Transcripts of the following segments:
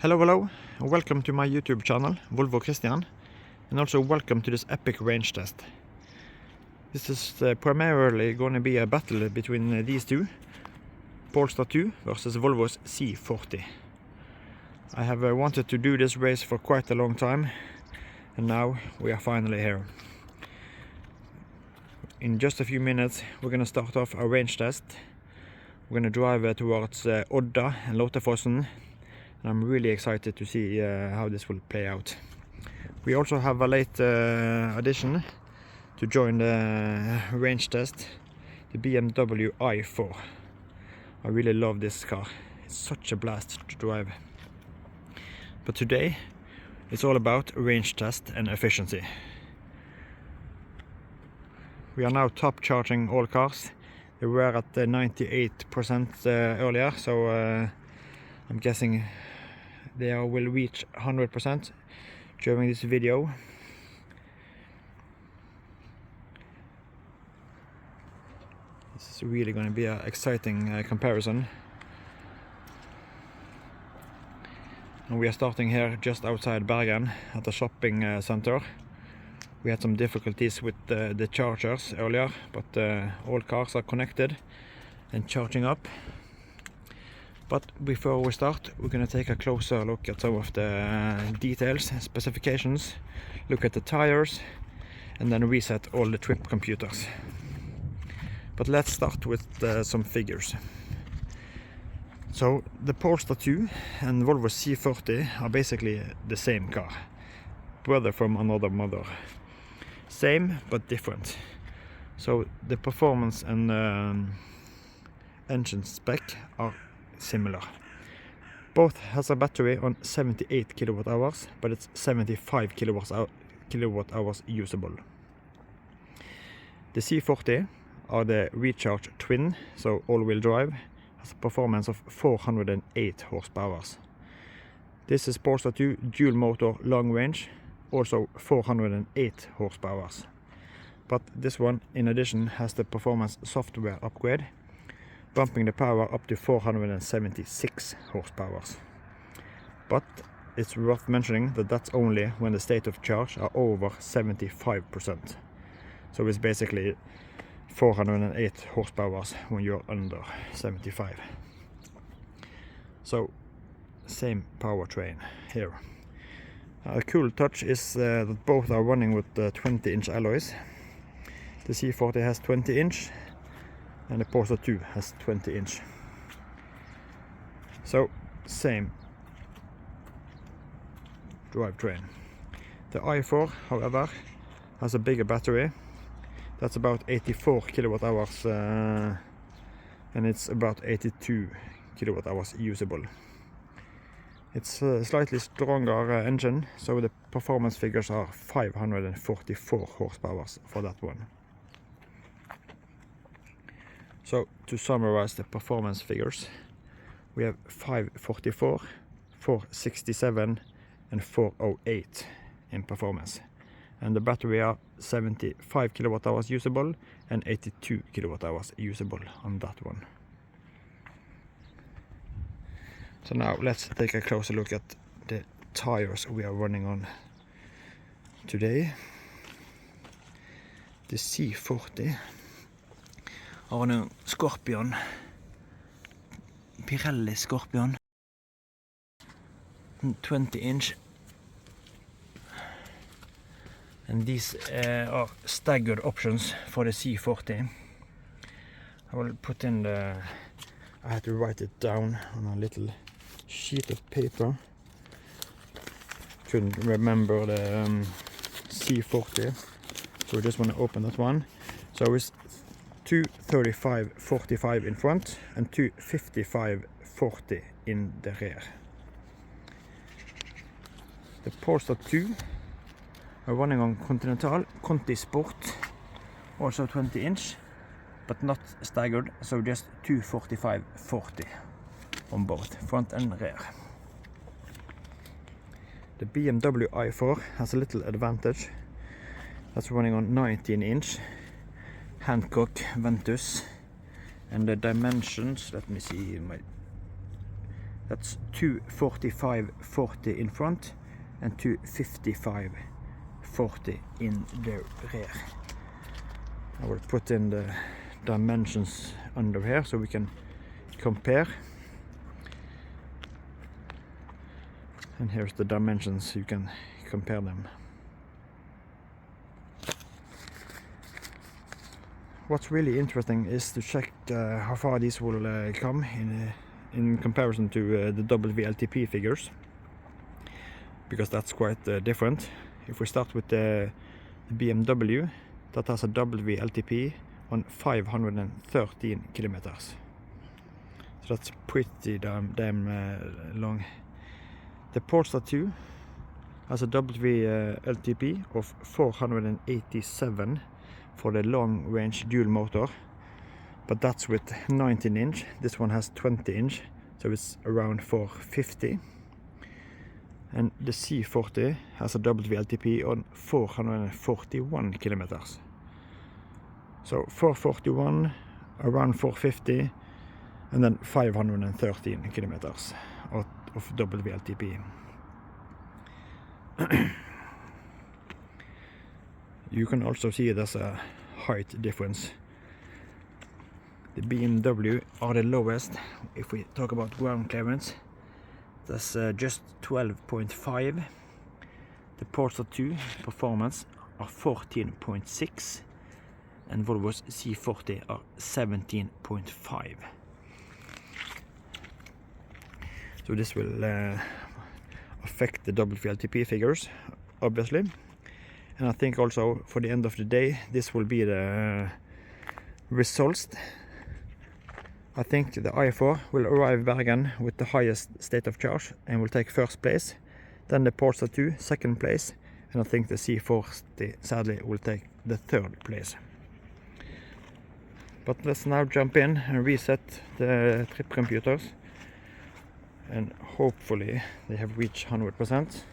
Hello, welcome to my YouTube channel, Volvo Christian, and also welcome to this epic range test. This is primarily going to be a battle between these two, Polestar 2 versus Volvo's C40. I have wanted to do this race for quite a long time, and now we are finally here. In just a few minutes we're going to start off a range test. We're going to drive towards Odda and Låtefossen. I'm really excited to see how this will play out. We also have a late addition to join the range test, the BMW i4. I really love this car. It's such a blast to drive. But today it's all about range test and efficiency. We are now top charging all cars. They were at 98% earlier, so I'm guessing they will reach 100% during this video. This is really going to be an exciting comparison. And we are starting here just outside Bergen at the shopping center. We had some difficulties with the chargers earlier, but all cars are connected and charging up. But before we start, we're going to take a closer look at some of the details and specifications, look at the tires, and then reset all the trip computers. But let's start with some figures. So the Polestar 2 and Volvo C40 are basically the same car, brother from another mother. Same but different. So the performance and engine spec are similar. Both has a battery on 78 kilowatt hours, but it's 75 kilowatt hours usable. The C40 are the recharge twin, so all-wheel drive, has a performance of 408 horsepower. This is Polestar 2 dual motor long range, also 408 horsepower. But this one in addition has the performance software upgrade, bumping the power up to 476 horsepower. But it's worth mentioning that that's only when the state of charge are over 75%. So it's basically 408 horsepower when you're under 75. So same powertrain here. A cool touch is that both are running with 20-inch alloys. The C40 has 20-inch and the Polestar 2 has 20-inch. So same drivetrain. The i4, however, has a bigger battery. That's about 84 kilowatt hours and it's about 82 kilowatt hours usable. It's a slightly stronger engine, so the performance figures are 544 horsepower for that one. So to summarize the performance figures, we have 544, 467 and 408 in performance. And the battery are 75 kilowatt hours usable and 82 kilowatt hours usable on that one. So now let's take a closer look at the tires we are running on today. The C40 har en Scorpion, Pirelli Scorpion, 20-inch, and these are staggered options for the C40. I will put in I had to write it down on a little sheet of paper. Couldn't remember the C40, so we just want to open that one. So it's 235/45 in front and 255/40 in the rear. The Polestar 2 are running on Continental Conti Sport, also 20-inch, but not staggered, so just 245/40 on both front and rear. The BMW i4 has a little advantage. That's running on 19-inch Hancock Ventus, and the dimensions, let me see, That's 245/40 in front and 255/40 in the rear. I will put in the dimensions under here so we can compare. And here's the dimensions, you can compare them. What's really interesting is to check how far these will come in comparison to the WLTP figures, because that's quite different. If we start with the BMW, that has a WLTP on 513 kilometers. So that's pretty damn long. The Polestar 2 has a WLTP of 487 for the long range dual motor, but that's with 19 inch. This one has 20 inch, so it's around 450. And the C40 has a WLTP on 441 kilometers. So 441, around 450, and then 513 kilometers of WLTP. You can also see there's a height difference. The BMW are the lowest. If we talk about ground clearance, that's just 12.5. The Polestar 2 performance are 14.6, and Volvo's C40 are 17.5. So this will affect the WLTP figures, obviously. And I think also for the end of the day, this will be the results. I think the i4 will arrive Bergen with the highest state of charge and will take first place. Then the Polestar 2 second place, and I think the C40 sadly will take the third place. But let's now jump in and reset the trip computers, and hopefully they have reached 100%.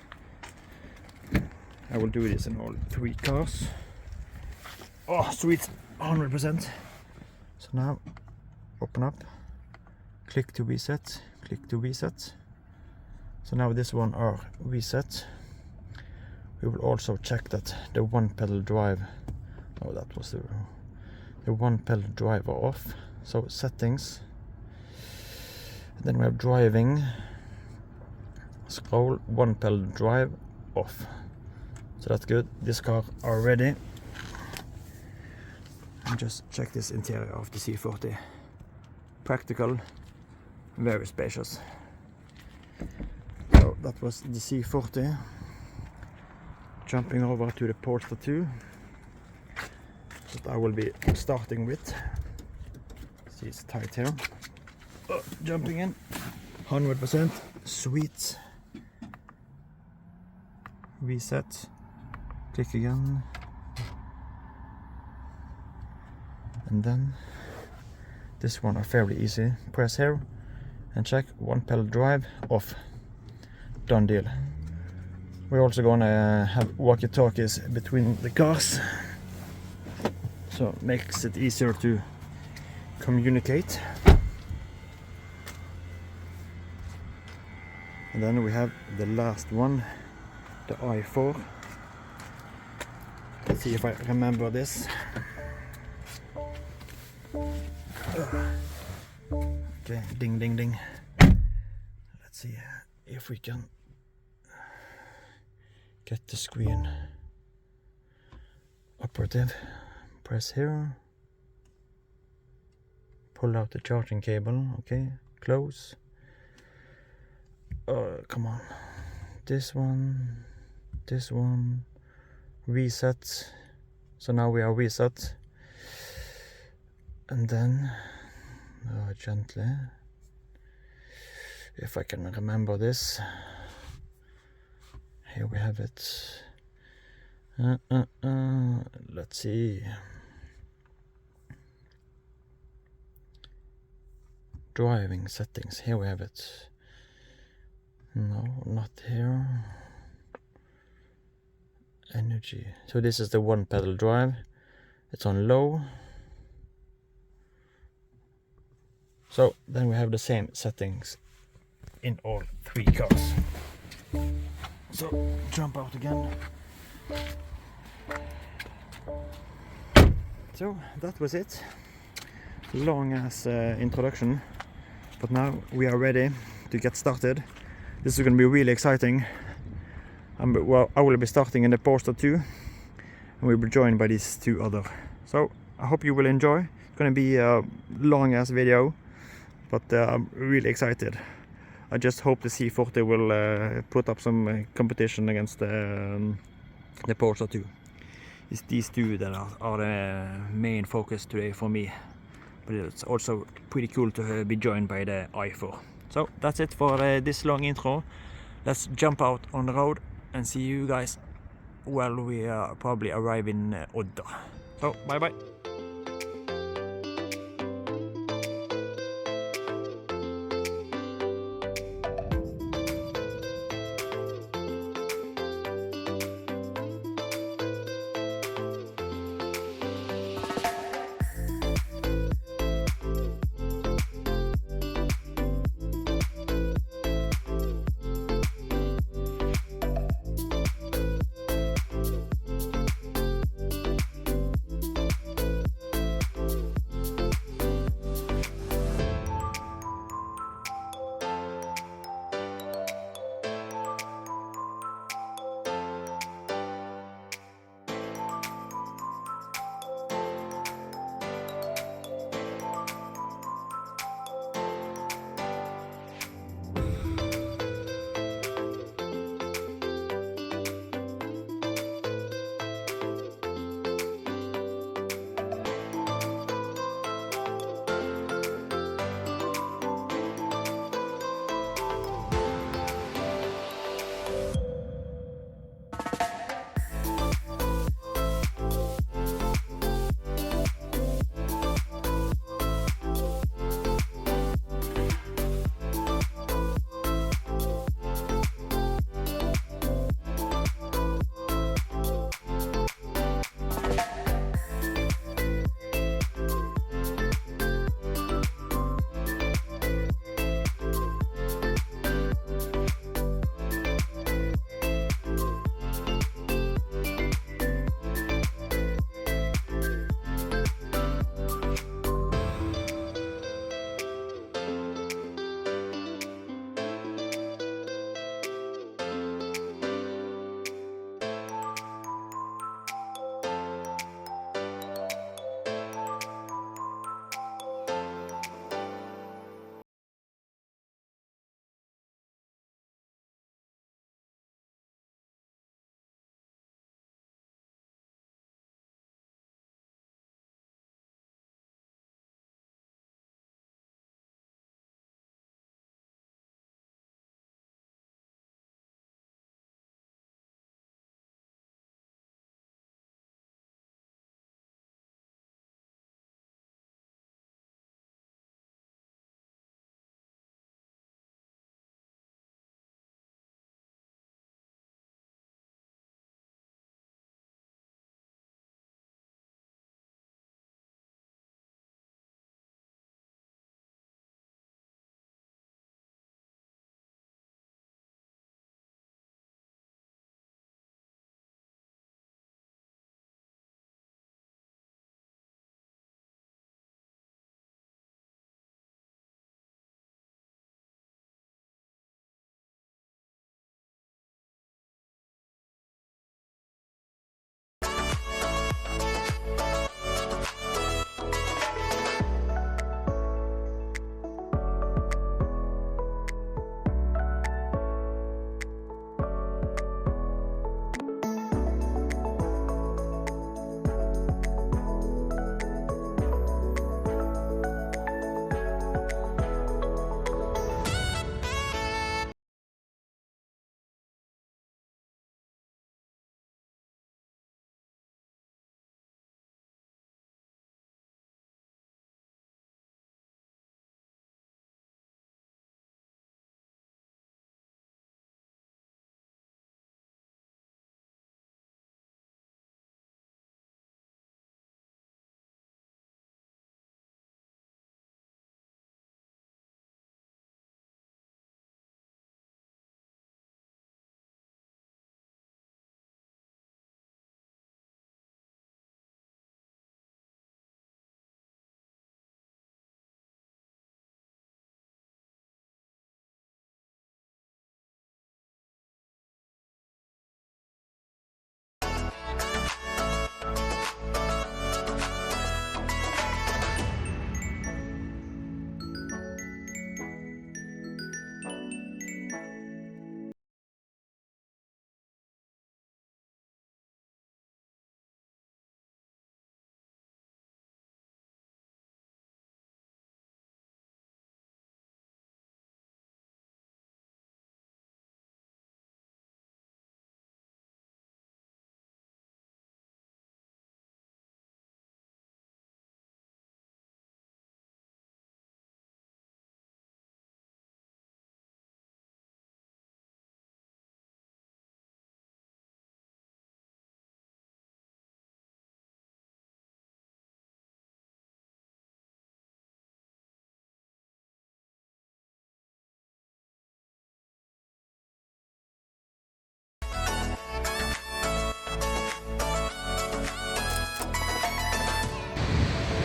I will do this in all 3 cars. Oh, sweet, 100%. So now, open up, click to reset, click to reset. So now this one are reset. We will also check that the one pedal drive, oh, that was the one pedal drive are off. So settings, and then we have driving, scroll, one pedal drive off. So that's good. This car are ready. And just check this interior of the C40. Practical, very spacious. So that was the C40. Jumping over to the Polestar 2, that I will be starting with. See, it's tight here. Oh, jumping in, 100%, sweet. Reset. Click again, and then this one are fairly easy. Press here and check one pedal drive off. Done deal. We're also gonna have walkie-talkies between the cars, so it makes it easier to communicate. And then we have the last one, the i4. Let's see if I remember this. Okay, ding ding ding. Let's see if we can get the screen operative. Press here. Pull out the charging cable. Okay, close. Come on. This one. Reset. So now we are reset. And then gently, if I can remember this, here we have it. Let's see. Driving settings, here we have it. No, not here. Energy. So this is the one pedal drive. It's on low. So then we have the same settings in all 3 cars. So jump out again. So that was it. Long as introduction, but now we are ready to get started. This is going to be really exciting. Well, I will be starting in the Polestar 2, and we'll be joined by these 2 other. So I hope you will enjoy. It's going to be a long ass video, but I'm really excited. I just hope the C40 will put up some competition against the Polestar 2. It's these 2 that are the main focus today for me, but it's also pretty cool to be joined by the i4. So that's it for this long intro. Let's jump out on the road and see you guys while we probably arrive in Odda. So bye bye.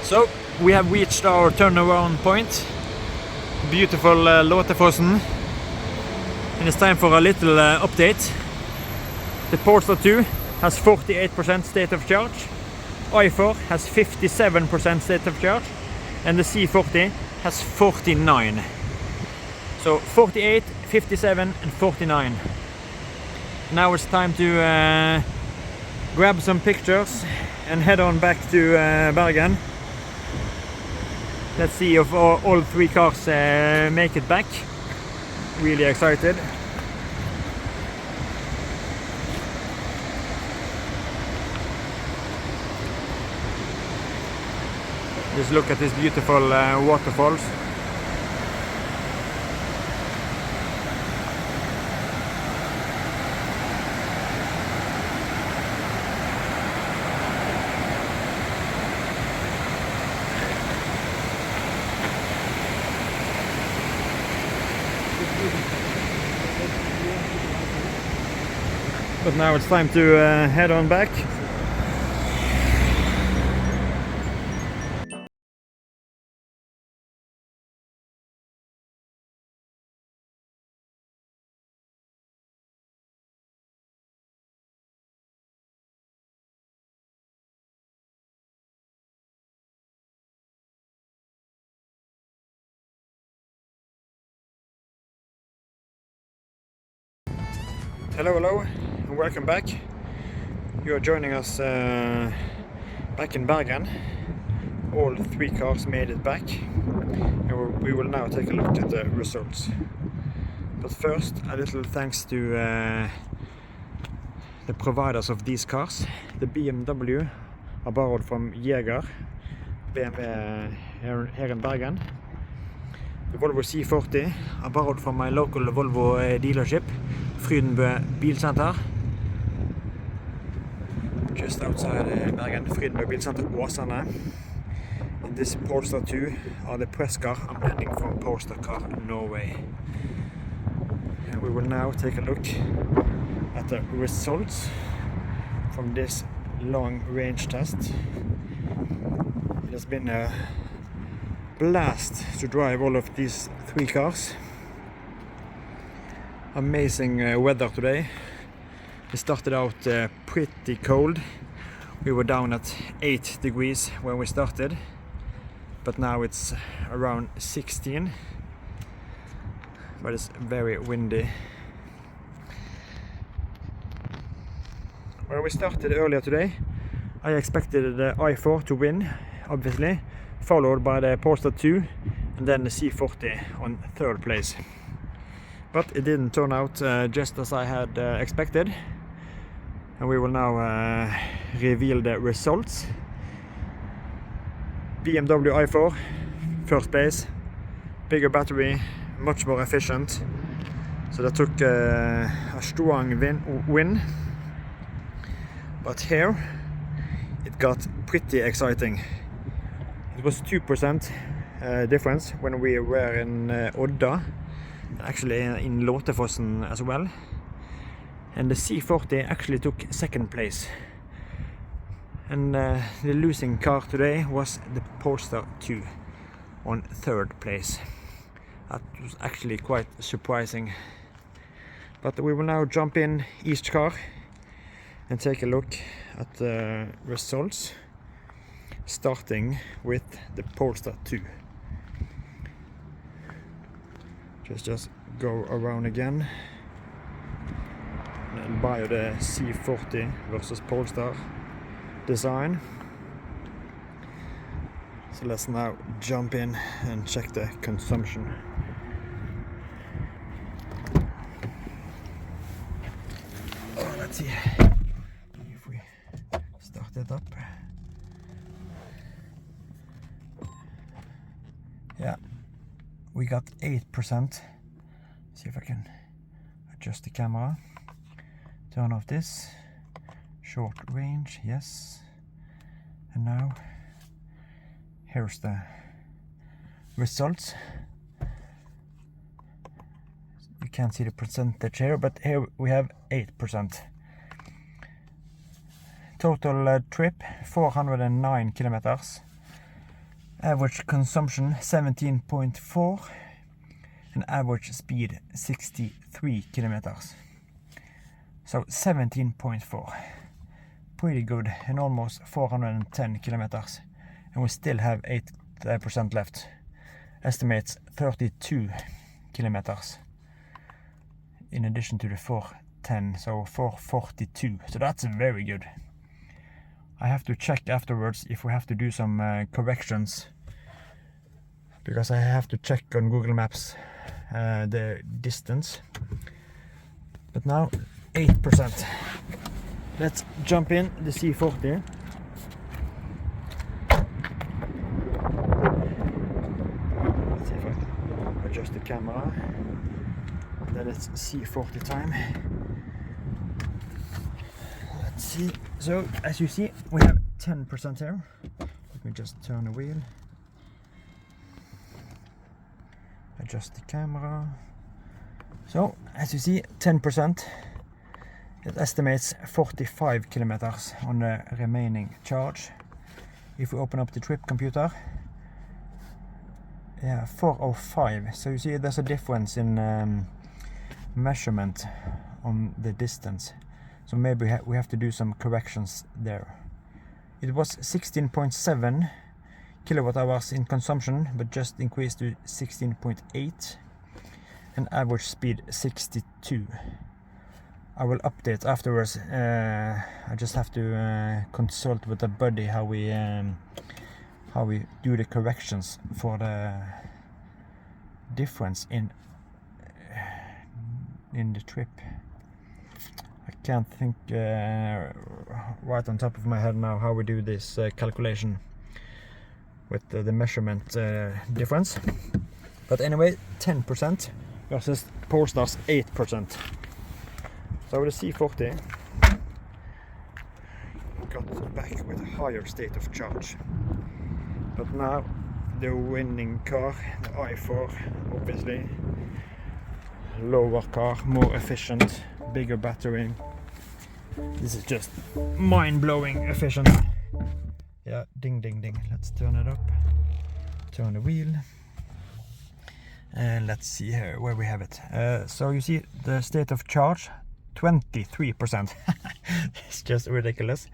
So we have reached our turnaround point, beautiful Låtefossen, and it's time for a little update. The Polestar 2 has 48% state of charge, i4 has 57% state of charge, and the C40 has 49. So 48, 57 and 49. Now it's time to grab some pictures and head on back to Bergen. Let's see if all three cars make it back. Really excited. Just look at these beautiful waterfalls. But now it's time to head on back. Hello, and welcome back. You are joining us back in Bergen. All three cars made it back, and we will now take a look at the results. But first, a little thanks to the providers of these cars. The BMW are borrowed from Jaeger, BMW here in Bergen. The Volvo C40 are borrowed from my local Volvo dealership, Frydenbø Bilcenter. Just outside Bergen, Frydenbø Bilcenter, Åsane. And this Polestar 2 are the press car I'm landing from Polestar car Norway. And we will now take a look at the results from this long range test. It has been a blast to drive all of these three cars. Amazing weather today. It started out pretty cold. We were down at 8 degrees when we started, but now it's around 16, but it's very windy. When we started earlier today, I expected the i4 to win, obviously, followed by the Polestar 2 and then the C40 on third place. But it didn't turn out just as I had expected, and we will now reveal the results. BMW i4, first place, bigger battery, much more efficient, so that took a strong win. But here it got pretty exciting. It was 2% difference when we were in Odda, actually in Låtefossen as well. And the C40 actually took second place. And the losing car today was the Polestar 2 on third place. That was actually quite surprising. But we will now jump in each car and take a look at the results, starting with the Polestar 2. Just go around again and buy the C40 versus Polestar design. So let's now jump in and check the consumption. Oh, let's see if we start it up. Yeah, we got 8%. See if I can adjust the camera. Turn off this. Short range, yes. And now here's the results. You can't see the percentage here, but here we have 8%. Total trip 409 kilometers. Average consumption 17.4 and average speed 63 kilometers. So 17.4, pretty good, and almost 410 kilometers, and we still have 8% left. Estimates 32 kilometers in addition to the 410, so 442, so that's very good. I have to check afterwards if we have to do some corrections, because I have to check on Google Maps the distance. But now 8%. Let's jump in the C40. Let's see if I can adjust the camera. Then it's C40 time. Let's see. So as you see, we have 10% here. Let me just turn the wheel. Adjust the camera. So as you see, 10%. It estimates 45 kilometers on the remaining charge. If we open up the trip computer, yeah, 405. So you see there's a difference in measurement on the distance. So maybe we have to do some corrections there. It was 16.7 kilowatt hours in consumption, but just increased to 16.8, and average speed 62. I will update afterwards. I just have to consult with a buddy how we do the corrections for the difference in the trip. I can't think right on top of my head now how we do this calculation with the measurement difference. But anyway, 10% versus Polestar's 8%. So the C40 got back with a higher state of charge. But now the winning car, the i4, obviously. Lower car, more efficient, bigger battery. This is just mind-blowing efficient. Yeah, ding ding ding. Let's turn it up. Turn the wheel. And let's see here where we have it. So you see the state of charge, 23%. It's just ridiculous.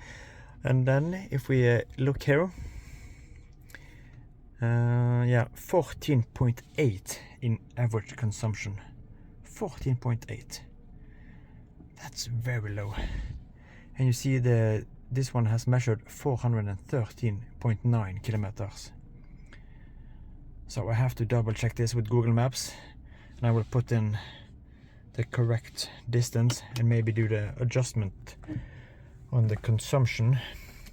And then if we look here, yeah, 14.8 in average consumption. 14.8. That's very low. And you see this one has measured 413.9 kilometers. So I have to double check this with Google Maps, and I will put in the correct distance and maybe do the adjustment on the consumption.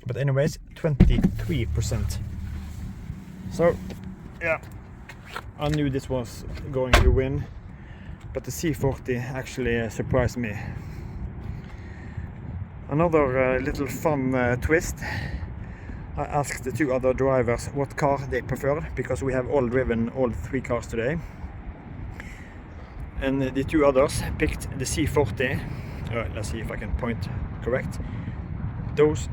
But anyways, 23%. So yeah, I knew this was going to win, but the C40 actually surprised me. Another little fun twist. I asked the two other drivers what car they preferred, because we have all driven all three cars today. And the two others picked the C40. Let's see if I can point correct. The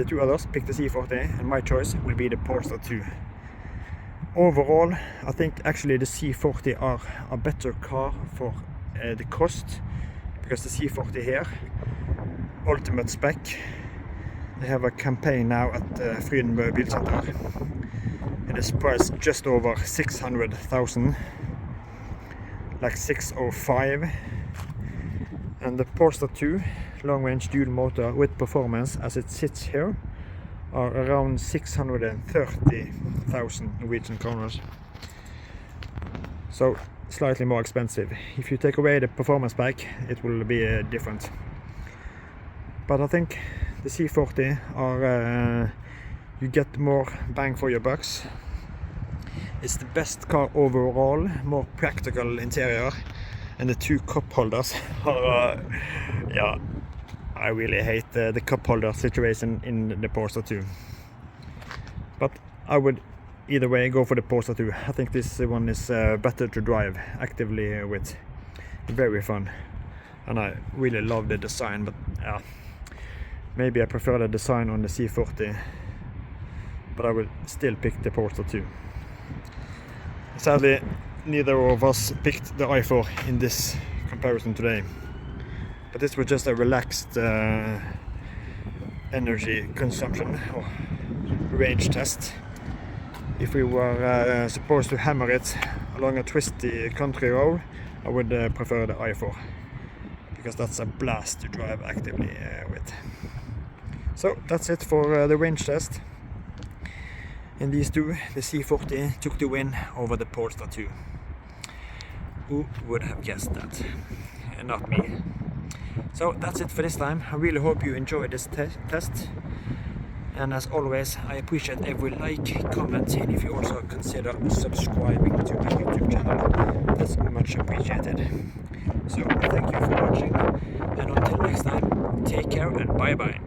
two others picked the C40, and my choice will be the Polestar 2. Overall, I think actually the C40 are a better car for the cost, because the C40 here, ultimate spec. They have a campaign now at Frydenbø Bilcenter. It is priced just over 600,000, like 605. And the Polestar 2 long-range dual motor with performance, as it sits here, are around 630,000 Norwegian kroners. So slightly more expensive. If you take away the performance pack, it will be different. But I think the C40 are you get more bang for your bucks. It's the best car overall, more practical interior, and the two cup holders are yeah, I really hate the cup holder situation in the Polestar 2. But I would either way go for the Polestar 2. I think this one is better to drive actively with. Very fun. And I really love the design, but yeah, maybe I prefer the design on the C40 but I will still pick the Polestar 2. Sadly, neither of us picked the i4 in this comparison today, but this was just a relaxed energy consumption or range test. If we were supposed to hammer it along a twisty country road, I would prefer the i4, because that's a blast to drive actively with. So that's it for the range test. In these two, the C40 took the win over the Polestar 2. Who would have guessed that? Not me. So that's it for this time. I really hope you enjoyed this test. And as always, I appreciate every like, comment, and if you also consider subscribing to my YouTube channel, that's much appreciated. So thank you for watching, and until next time, take care and bye bye.